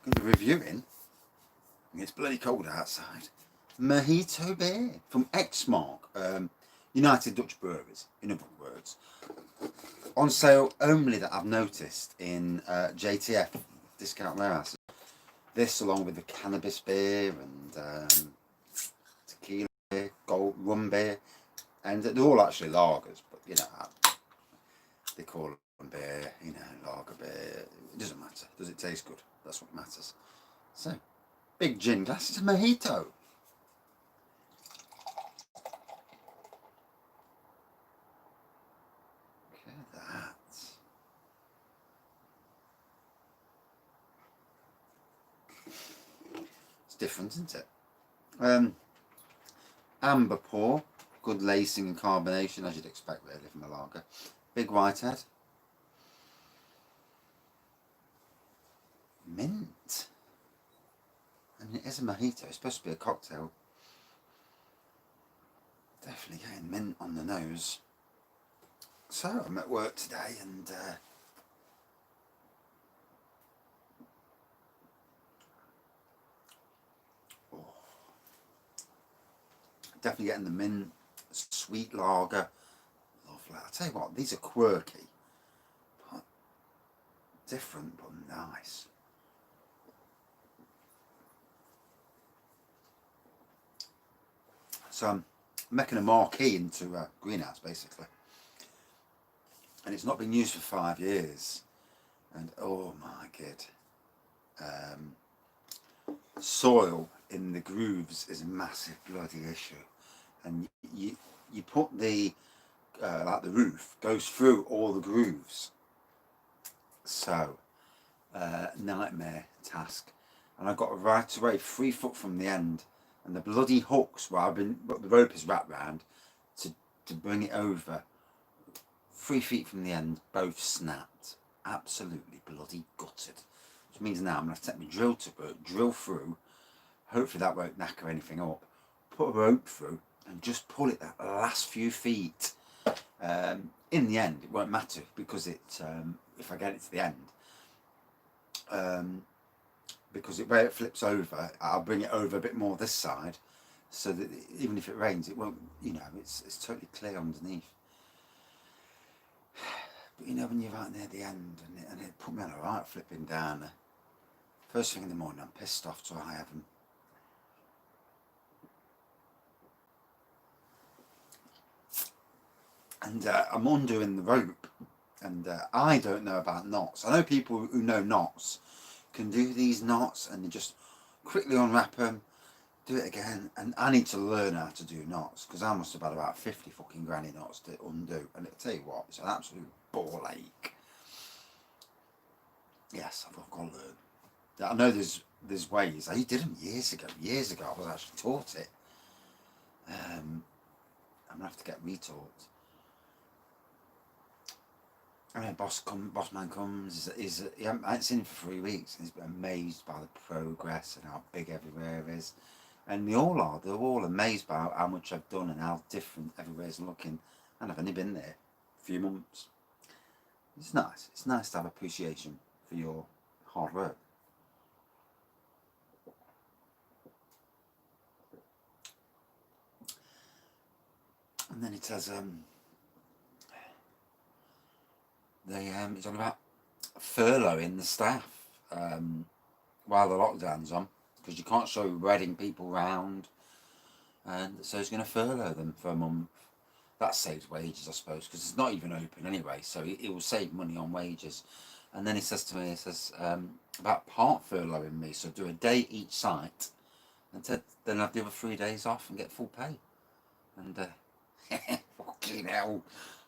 going to be reviewing, and it's bloody cold outside, Mojito beer from Xmark, United Dutch Breweries, in other words. On sale only, that I've noticed, in JTF, discount warehouse. This along with the cannabis beer and tequila beer, gold rum beer, and they're all actually lagers, but you know, they call them beer, you know, lager beer. It doesn't matter. Does it taste good? That's what matters. So, big gin glasses of Mojito. Look at that. It's different, isn't it? Amber pour, good lacing and carbonation, as you'd expect really from a lager. Big whitehead. Mint. I mean, it is a mojito. It's supposed to be a cocktail. Definitely getting mint on the nose. So I'm at work today and definitely getting the mint, sweet lager. Lovely. I'll tell you what, these are quirky. But different but nice. So I'm making a marquee into a greenhouse basically. And it's not been used for 5 years. And oh my god. Soil in the grooves is a massive bloody issue. And you put the like the roof goes through all the grooves, so nightmare task. And I got right away 3 foot from the end, and the bloody hooks where the rope is wrapped round to bring it over 3 feet from the end, both snapped. Absolutely bloody gutted. Which means now I'm going to take my drill to drill through. Hopefully that won't knacker anything up. Put a rope through and just pull it that last few feet. In the end, it won't matter because it if I get it to the end, because where it flips over, I'll bring it over a bit more this side, so that even if it rains, it won't. You know, it's totally clear underneath. But you know, when you're right near the end, and it put me on a right flipping downer. First thing in the morning, I'm pissed off to high heaven. And I'm undoing the rope, and I don't know about knots. I know people who know knots can do these knots, and they just quickly unwrap them, do it again. And I need to learn how to do knots, because I must have had about 50 fucking granny knots to undo. And I'll tell you what, it's an absolute ball ache. Yes, I've got to learn. I know there's ways. I did them years ago. I was actually taught it. I'm gonna have to get retaught. And boss man comes. I haven't seen him for 3 weeks, and he's been amazed by the progress and how big everywhere is. And they're all amazed by how much I've done and how different everywhere's looking. And I've only been there a few months. It's nice. It's nice to have appreciation for your hard work. And then it has it's on about furloughing the staff while the lockdown's on, because you can't show wedding people round, and so he's going to furlough them for a month. That saves wages, I suppose, because it's not even open anyway, so it will save money on wages. And then he says to me, about part furloughing me, so do a day each site, and then have the other 3 days off and get full pay. And fucking hell,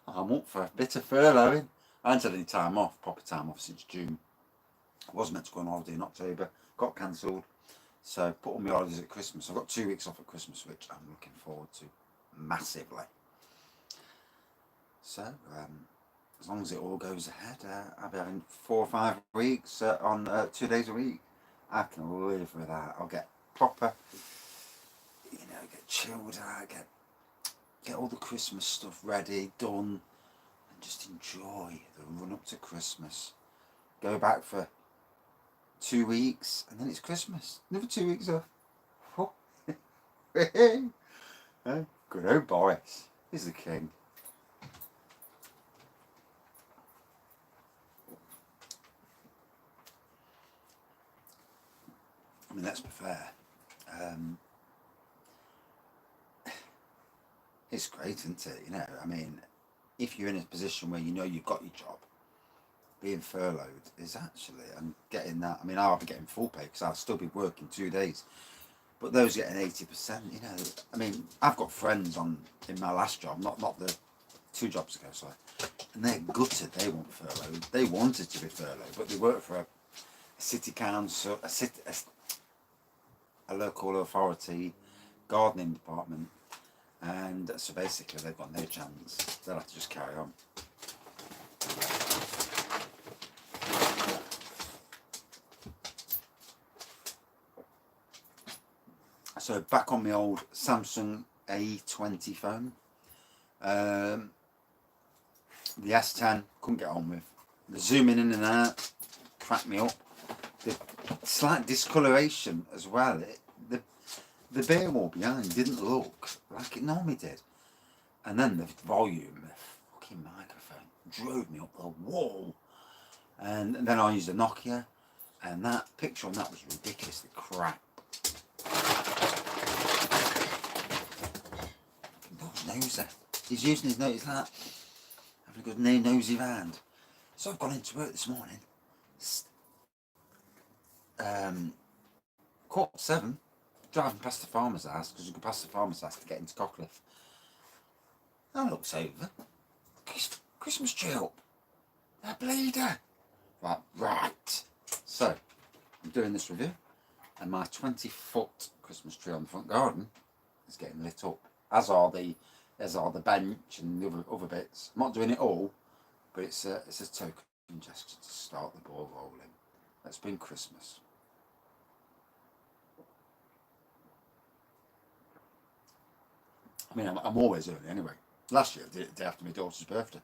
I'm up for a bit of furloughing. I haven't had any time off, proper time off, since June. I was meant to go on holiday in October, got cancelled. So put all my holidays at Christmas. I've got 2 weeks off at Christmas, which I'm looking forward to massively. So as long as it all goes ahead, I'll be having 4 or 5 weeks on 2 days a week. I can live with that. I'll get proper, get chilled out, get all the Christmas stuff ready, done, and just enjoy the run up to Christmas. Go back for 2 weeks, and then it's Christmas. Another 2 weeks off. Oh. Good old Boris. He's the king. I mean, let's be fair. It's great, isn't it? You know, I mean, if you're in a position where you know you've got your job, being furloughed is actually, and getting that, I mean, I'll be getting full pay because I'll still be working 2 days. But those getting 80%, you know, I mean, I've got friends in my last job, not the 2 jobs ago, sorry, and they're gutted. They want furloughed. They wanted to be furloughed, but they work for a city council, a local authority, gardening department, and so basically they've got no chance. They'll have to just carry on. So back on my old Samsung A20 phone. The S10 couldn't get on with. The zooming in and out cracked me up. The slight discoloration as well. The bare wall behind didn't look like it normally did. And then the volume, the fucking microphone, drove me up the wall. And then I used a Nokia, and that picture on that was ridiculously crap. Nosy. He's using his nose, he's like having a good nosy round. So I've gone into work this morning. 7:15, driving past the farmer's house, because you go past the farmer's house to get into Cockcliffe. I looks over. Christmas tree up. A bleeder. Right. So, I'm doing this review, and my 20-foot Christmas tree on the front garden is getting lit up. As are the bench and the other bits. I'm not doing it all, but it's a token gesture to start the ball rolling. Let's bring Christmas. I mean, I'm always early anyway. Last year I did it the day after my daughter's birthday.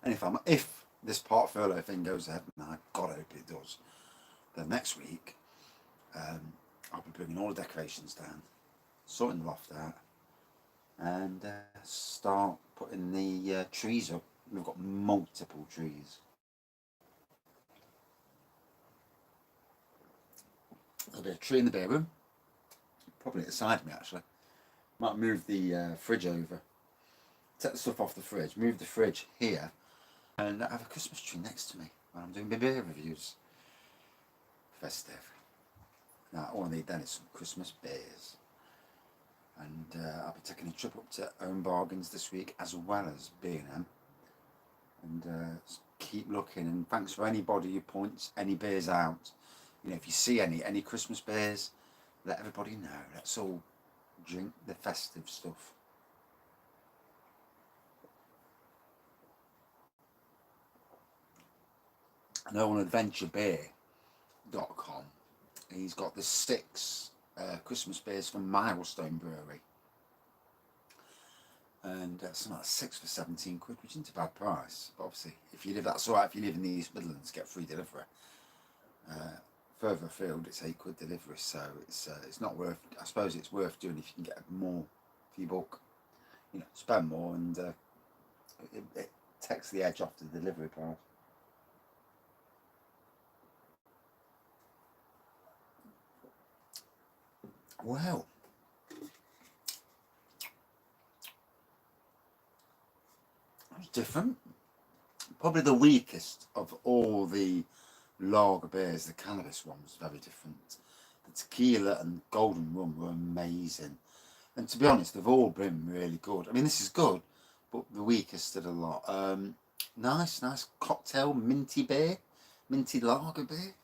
And if this part furlough thing goes ahead, and I God hope it does, then next week I'll be bringing all the decorations down, sorting the loft out, and start putting the trees up. We've got multiple trees. There'll be a tree in the bedroom, probably at the side of me actually. Might move the fridge over, take the stuff off the fridge, move the fridge here, and have a Christmas tree next to me when I'm doing my beer reviews. Festive. Now all I need then is some Christmas beers. And I'll be taking a trip up to Own Bargains this week, as well as B&M. And keep looking, and thanks for anybody who points any beers out. You know, if you see any Christmas beers, let everybody know. Let's all drink the festive stuff. I know on adventurebeer.com, he's got the 6 Christmas beers from Milestone Brewery. And something like 6 for 17 quid, which isn't a bad price. But obviously, if you live, that's all right. If you live in the East Midlands, get free delivery. Further afield, it's 8 quid delivery, so it's not worth. I suppose it's worth doing if you can get more for your buck. You know, spend more, and it takes the edge off the delivery price. Well, it's different. Probably the weakest of all the lager beers. The cannabis one was very different. The tequila and golden rum were amazing. And to be honest, they've all been really good. I mean, this is good, but the weakest of the lot. Nice cocktail, minty beer, minty lager beer.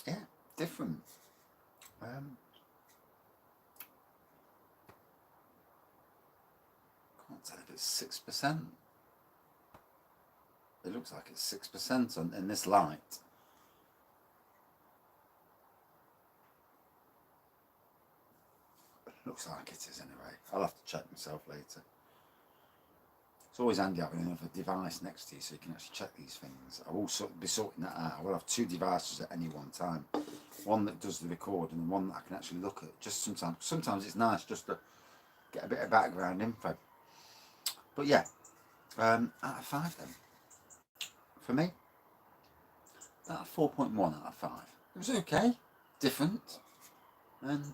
Yeah, different. Can't tell if it's 6%. It looks like it's 6% in this light. Looks like it is anyway. I'll have to check myself later. It's always handy having another device next to you so you can actually check these things. I will be sorting that out. I will have 2 devices at any one time. One that does the recording and one that I can actually look at. Just sometimes it's nice just to get a bit of background info. But yeah, out of 5 then. For me, about a 4.1 out of 5. It was okay, different, and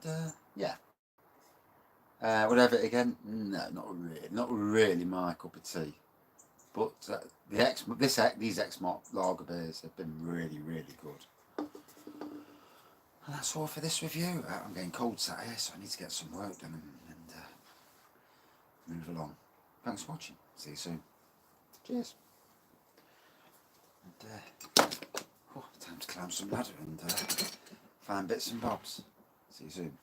yeah. Would I have it again? No, not really my cup of tea. But these X-Mark lager beers have been really, really good. And that's all for this review. I'm getting cold sat here, so I need to get some work done and move along. Thanks for watching. See you soon. Cheers. And, time to climb some ladder and find bits and bobs. See you soon.